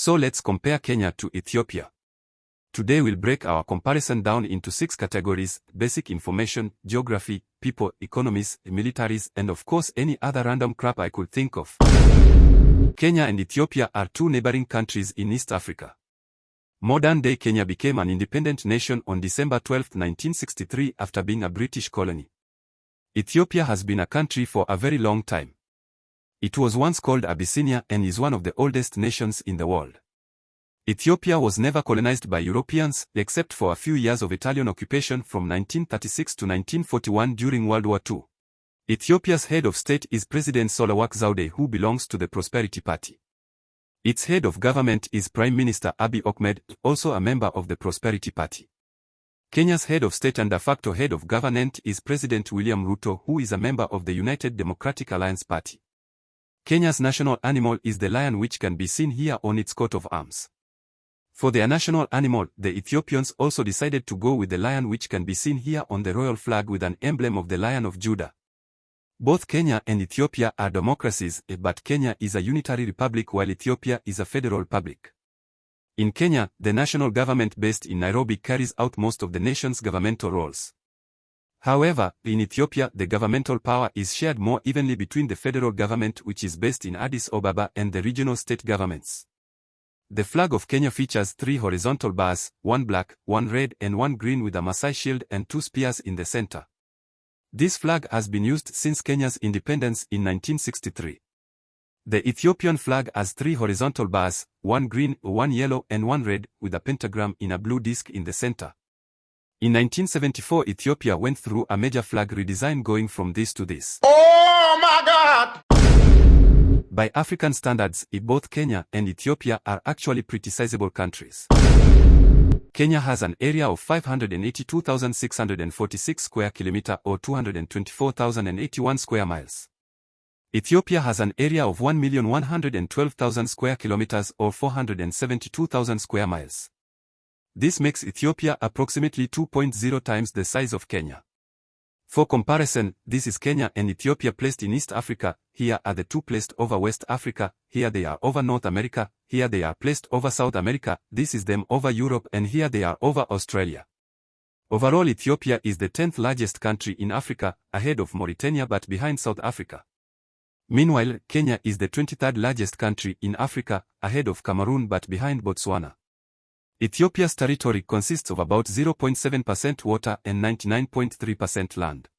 So let's compare Kenya to Ethiopia. Today we'll break our comparison down into 6 categories: basic information, geography, people, economies, militaries, and of course any other random crap I could think of. Kenya and Ethiopia are 2 neighboring countries in East Africa. Modern-day Kenya became an independent nation on December 12, 1963 after being a British colony. Ethiopia has been a country for a very long time. It was once called Abyssinia and is one of the oldest nations in the world. Ethiopia was never colonized by Europeans, except for a few years of Italian occupation from 1936 to 1941 during World War II. Ethiopia's head of state is President Sahle-Work Zewde, who belongs to the Prosperity Party. Its head of government is Prime Minister Abiy Ahmed, also a member of the Prosperity Party. Kenya's head of state and de facto head of government is President William Ruto, who is a member of the United Democratic Alliance Party. Kenya's national animal is the lion, which can be seen here on its coat of arms. For their national animal, the Ethiopians also decided to go with the lion, which can be seen here on the royal flag with an emblem of the Lion of Judah. Both Kenya and Ethiopia are democracies, but Kenya is a unitary republic while Ethiopia is a federal republic. In Kenya, the national government based in Nairobi carries out most of the nation's governmental roles. However, in Ethiopia the governmental power is shared more evenly between the federal government, which is based in Addis Ababa, and the regional state governments. The flag of Kenya features 3 horizontal bars, 1 black, 1 red and 1 green with a Maasai shield and 2 spears in the center. This flag has been used since Kenya's independence in 1963. The Ethiopian flag has 3 horizontal bars, 1 green, 1 yellow and 1 red, with a pentagram in a blue disc in the center. In 1974 Ethiopia went through a major flag redesign, going from this to this. Oh my God! By African standards, both Kenya and Ethiopia are actually pretty sizable countries. Kenya has an area of 582,646 square kilometers or 224,081 square miles. Ethiopia has an area of 1,112,000 square kilometers or 472,000 square miles. This makes Ethiopia approximately 2.0 times the size of Kenya. For comparison, this is Kenya and Ethiopia placed in East Africa. Here are the 2 placed over West Africa, here they are over North America, here they are placed over South America, this is them over Europe, and here they are over Australia. Overall, Ethiopia is the 10th largest country in Africa, ahead of Mauritania but behind South Africa. Meanwhile, Kenya is the 23rd largest country in Africa, ahead of Cameroon but behind Botswana. Ethiopia's territory consists of about 0.7% water and 99.3% land.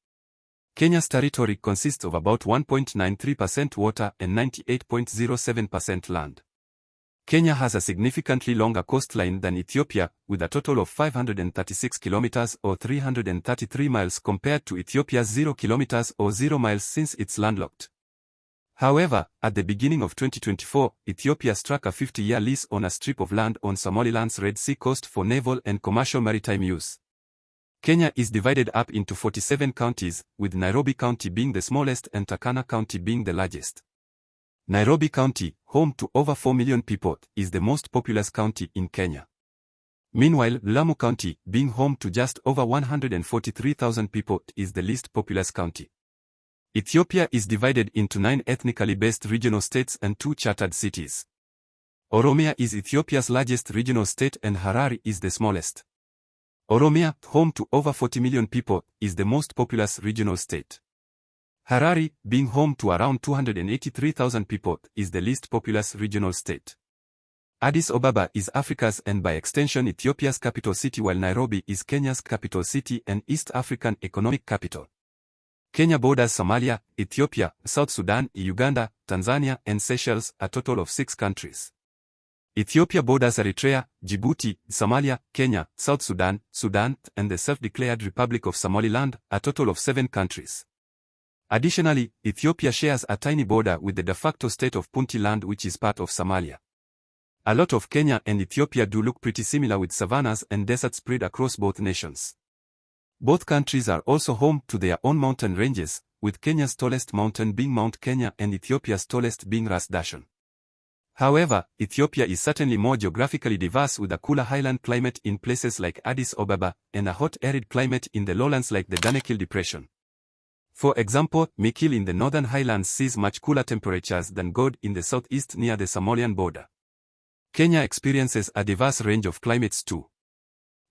Kenya's territory consists of about 1.93% water and 98.07% land. Kenya has a significantly longer coastline than Ethiopia, with a total of 536 kilometers or 333 miles compared to Ethiopia's 0 kilometers or 0 miles since it's landlocked. However, at the beginning of 2024, Ethiopia struck a 50-year lease on a strip of land on Somaliland's Red Sea coast for naval and commercial maritime use. Kenya is divided up into 47 counties, with Nairobi County being the smallest and Turkana County being the largest. Nairobi County, home to over 4 million people, is the most populous county in Kenya. Meanwhile, Lamu County, being home to just over 143,000 people, is the least populous county. Ethiopia is divided into 9 ethnically based regional states and 2 chartered cities. Oromia is Ethiopia's largest regional state and Harare is the smallest. Oromia, home to over 40 million people, is the most populous regional state. Harare, being home to around 283,000 people, is the least populous regional state. Addis Ababa is Africa's and by extension Ethiopia's capital city, while Nairobi is Kenya's capital city and East African economic capital. Kenya borders Somalia, Ethiopia, South Sudan, Uganda, Tanzania and Seychelles, a total of 6 countries. Ethiopia borders Eritrea, Djibouti, Somalia, Kenya, South Sudan, Sudan, and the self-declared Republic of Somaliland, a total of 7 countries. Additionally, Ethiopia shares a tiny border with the de facto state of Puntland, which is part of Somalia. A lot of Kenya and Ethiopia do look pretty similar, with savannas and deserts spread across both nations. Both countries are also home to their own mountain ranges, with Kenya's tallest mountain being Mount Kenya and Ethiopia's tallest being Ras Dashen. However, Ethiopia is certainly more geographically diverse, with a cooler highland climate in places like Addis Ababa, and a hot arid climate in the lowlands like the Danakil Depression. For example, Mekelle in the northern highlands sees much cooler temperatures than God in the southeast near the Somalian border. Kenya experiences a diverse range of climates too.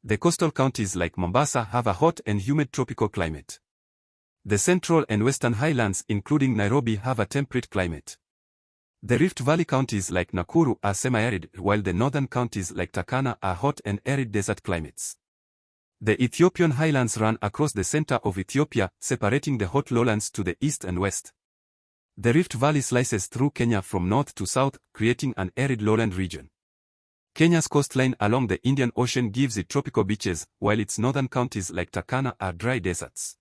The coastal counties like Mombasa have a hot and humid tropical climate. The central and western highlands including Nairobi have a temperate climate. The Rift Valley counties like Nakuru are semi-arid, while the northern counties like Turkana are hot and arid desert climates. The Ethiopian highlands run across the center of Ethiopia, separating the hot lowlands to the east and west. The Rift Valley slices through Kenya from north to south, creating an arid lowland region. Kenya's coastline along the Indian Ocean gives it tropical beaches, while its northern counties like Turkana are dry deserts.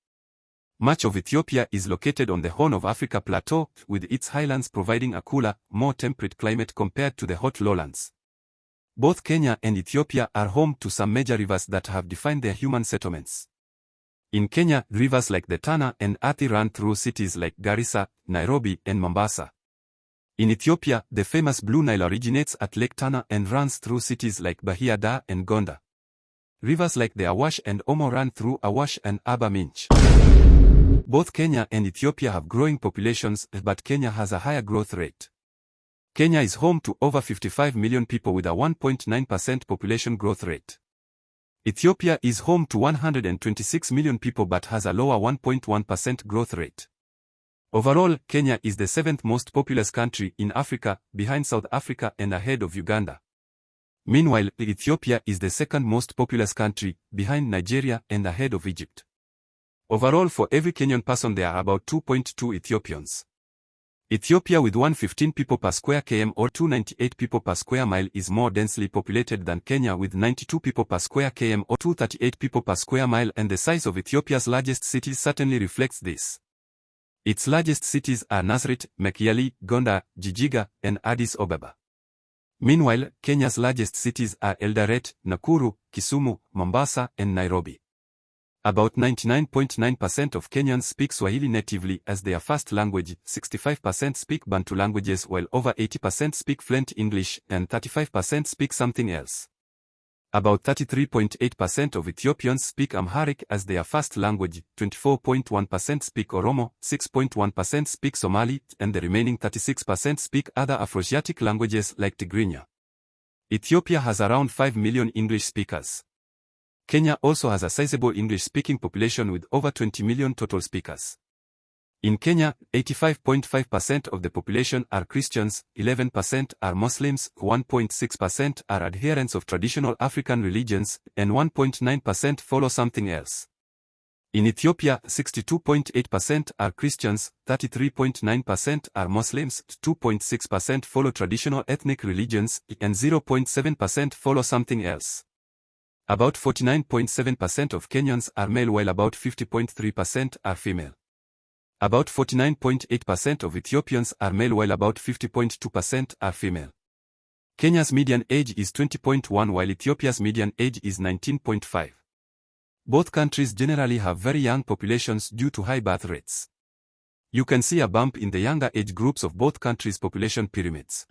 Much of Ethiopia is located on the Horn of Africa Plateau, with its highlands providing a cooler, more temperate climate compared to the hot lowlands. Both Kenya and Ethiopia are home to some major rivers that have defined their human settlements. In Kenya, rivers like the Tana and Athi run through cities like Garissa, Nairobi, and Mombasa. In Ethiopia, the famous Blue Nile originates at Lake Tana and runs through cities like Bahia Dar and Gondar. Rivers like the Awash and Omo run through Awash and Aba Minch. Both Kenya and Ethiopia have growing populations, but Kenya has a higher growth rate. Kenya is home to over 55 million people with a 1.9% population growth rate. Ethiopia is home to 126 million people but has a lower 1.1% growth rate. Overall, Kenya is the 7th most populous country in Africa, behind South Africa and ahead of Uganda. Meanwhile, Ethiopia is the 2nd most populous country, behind Nigeria and ahead of Egypt. Overall, for every Kenyan person there are about 2.2 Ethiopians. Ethiopia with 115 people per square km or 298 people per square mile is more densely populated than Kenya with 92 people per square km or 238 people per square mile, and the size of Ethiopia's largest cities certainly reflects this. Its largest cities are Nasrit, Mekelle, Gondar, Jijiga, and Addis Ababa. Meanwhile, Kenya's largest cities are Eldoret, Nakuru, Kisumu, Mombasa, and Nairobi. About 99.9% of Kenyans speak Swahili natively as their first language, 65% speak Bantu languages while over 80% speak fluent English, and 35% speak something else. About 33.8% of Ethiopians speak Amharic as their first language, 24.1% speak Oromo, 6.1% speak Somali, and the remaining 36% speak other Afroasiatic languages like Tigrinya. Ethiopia has around 5 million English speakers. Kenya also has a sizable English-speaking population with over 20 million total speakers. In Kenya, 85.5% of the population are Christians, 11% are Muslims, 1.6% are adherents of traditional African religions, and 1.9% follow something else. In Ethiopia, 62.8% are Christians, 33.9% are Muslims, 2.6% follow traditional ethnic religions, and 0.7% follow something else. About 49.7% of Kenyans are male while about 50.3% are female. About 49.8% of Ethiopians are male while about 50.2% are female. Kenya's median age is 20.1 while Ethiopia's median age is 19.5. Both countries generally have very young populations due to high birth rates. You can see a bump in the younger age groups of both countries' population pyramids.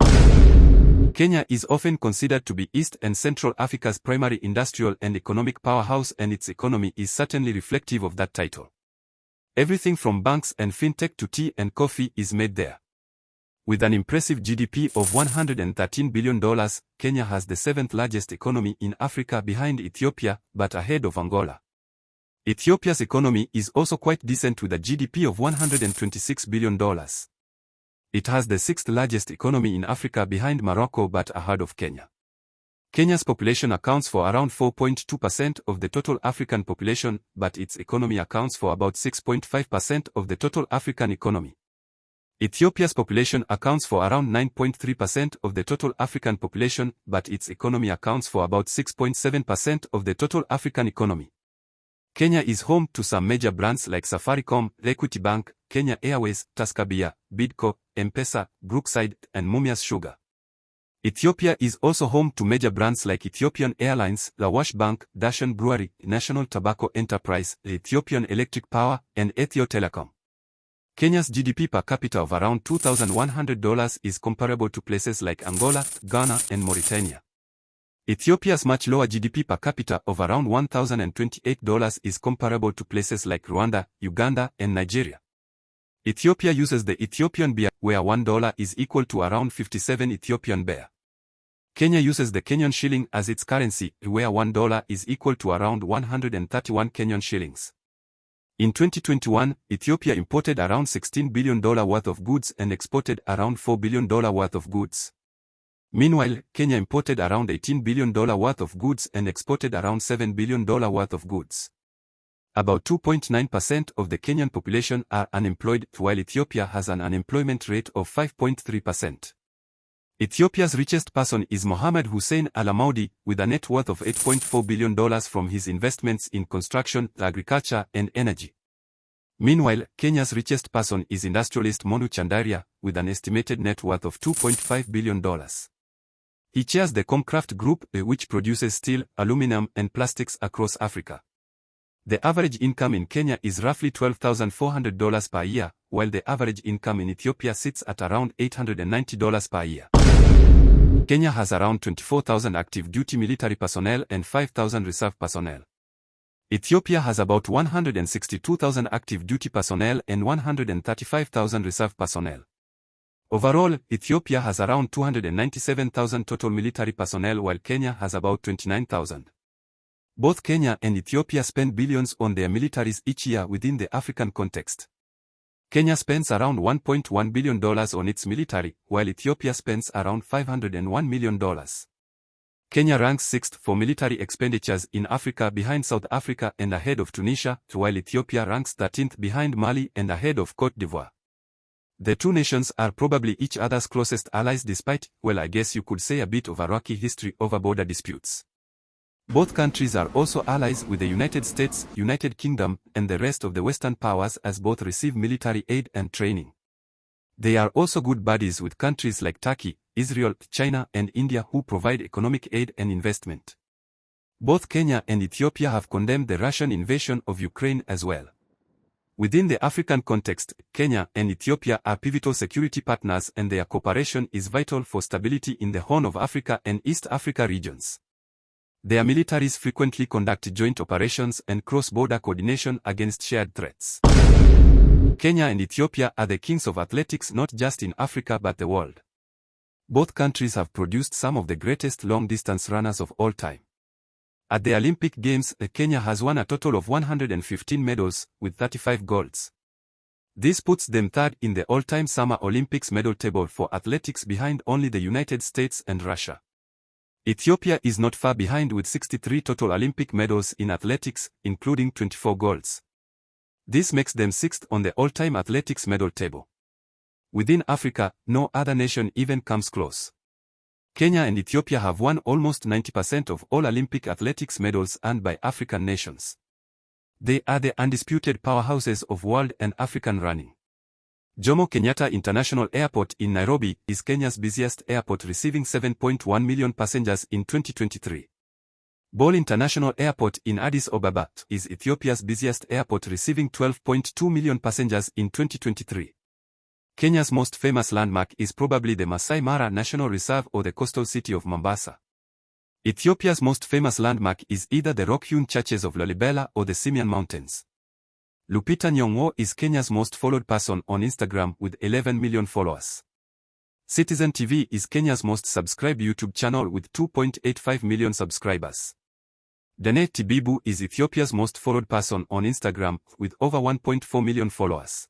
Kenya is often considered to be East and Central Africa's primary industrial and economic powerhouse, and its economy is certainly reflective of that title. Everything from banks and fintech to tea and coffee is made there. With an impressive GDP of $113 billion, Kenya has the 7th largest economy in Africa behind Ethiopia, but ahead of Angola. Ethiopia's economy is also quite decent with a GDP of $126 billion. It has the 6th largest economy in Africa behind Morocco but ahead of Kenya. Kenya's population accounts for around 4.2% of the total African population, but its economy accounts for about 6.5% of the total African economy. Ethiopia's population accounts for around 9.3% of the total African population, but its economy accounts for about 6.7% of the total African economy. Kenya is home to some major brands like Safaricom, Equity Bank, Kenya Airways, Tusker Beer, Bidco, M-Pesa, Brookside, and Mumias Sugar. Ethiopia is also home to major brands like Ethiopian Airlines, Awash Bank, Dashen Brewery, National Tobacco Enterprise, Ethiopian Electric Power, and Ethio Telecom. Kenya's GDP per capita of around $2,100 is comparable to places like Angola, Ghana, and Mauritania. Ethiopia's much lower GDP per capita of around $1,028 is comparable to places like Rwanda, Uganda, and Nigeria. Ethiopia uses the Ethiopian birr, where $1 is equal to around 57 Ethiopian birr. Kenya uses the Kenyan shilling as its currency, where $1 is equal to around 131 Kenyan shillings. In 2021, Ethiopia imported around $16 billion worth of goods and exported around $4 billion worth of goods. Meanwhile, Kenya imported around $18 billion worth of goods and exported around $7 billion worth of goods. About 2.9% of the Kenyan population are unemployed, while Ethiopia has an unemployment rate of 5.3%. Ethiopia's richest person is Mohammed Hussein Al-Amaudi, with a net worth of $8.4 billion from his investments in construction, agriculture, and energy. Meanwhile, Kenya's richest person is industrialist Monu Chandaria, with an estimated net worth of $2.5 billion. He chairs the Comcraft Group, which produces steel, aluminum, and plastics across Africa. The average income in Kenya is roughly $12,400 per year, while the average income in Ethiopia sits at around $890 per year. Kenya has around 24,000 active duty military personnel and 5,000 reserve personnel. Ethiopia has about 162,000 active duty personnel and 135,000 reserve personnel. Overall, Ethiopia has around 297,000 total military personnel, while Kenya has about 29,000. Both Kenya and Ethiopia spend billions on their militaries each year within the African context. Kenya spends around $1.1 billion on its military, while Ethiopia spends around $501 million. Kenya ranks 6th for military expenditures in Africa behind South Africa and ahead of Tunisia, while Ethiopia ranks 13th behind Mali and ahead of Côte d'Ivoire. The two nations are probably each other's closest allies despite, well, I guess you could say, a bit of a rocky history over border disputes. Both countries are also allies with the United States, United Kingdom, and the rest of the Western powers, as both receive military aid and training. They are also good buddies with countries like Turkey, Israel, China, and India, who provide economic aid and investment. Both Kenya and Ethiopia have condemned the Russian invasion of Ukraine as well. Within the African context, Kenya and Ethiopia are pivotal security partners, and their cooperation is vital for stability in the Horn of Africa and East Africa regions. Their militaries frequently conduct joint operations and cross-border coordination against shared threats. Kenya and Ethiopia are the kings of athletics, not just in Africa but the world. Both countries have produced some of the greatest long-distance runners of all time. At the Olympic Games, Kenya has won a total of 115 medals, with 35 golds. This puts them third in the all-time Summer Olympics medal table for athletics, behind only the United States and Russia. Ethiopia is not far behind with 63 total Olympic medals in athletics, including 24 golds. This makes them sixth on the all-time athletics medal table. Within Africa, no other nation even comes close. Kenya and Ethiopia have won almost 90% of all Olympic athletics medals earned by African nations. They are the undisputed powerhouses of world and African running. Jomo Kenyatta International Airport in Nairobi is Kenya's busiest airport, receiving 7.1 million passengers in 2023. Bole International Airport in Addis Ababa is Ethiopia's busiest airport, receiving 12.2 million passengers in 2023. Kenya's most famous landmark is probably the Masai Mara National Reserve or the coastal city of Mombasa. Ethiopia's most famous landmark is either the rock-hewn churches of Lalibela or the Simien Mountains. Lupita Nyong'o is Kenya's most followed person on Instagram with 11 million followers. Citizen TV is Kenya's most subscribed YouTube channel with 2.85 million subscribers. Dene Tibibu is Ethiopia's most followed person on Instagram with over 1.4 million followers.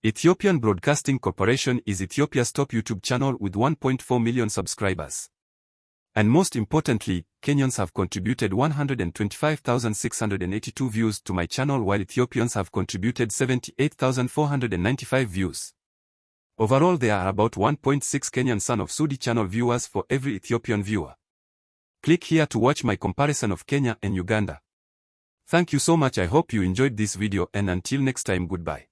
Ethiopian Broadcasting Corporation is Ethiopia's top YouTube channel with 1.4 million subscribers. And most importantly, Kenyans have contributed 125,682 views to my channel, while Ethiopians have contributed 78,495 views. Overall, there are about 1.6 Kenyan Son of Sudi channel viewers for every Ethiopian viewer. Click here to watch my comparison of Kenya and Uganda. Thank you so much. I hope you enjoyed this video, and until next time, goodbye.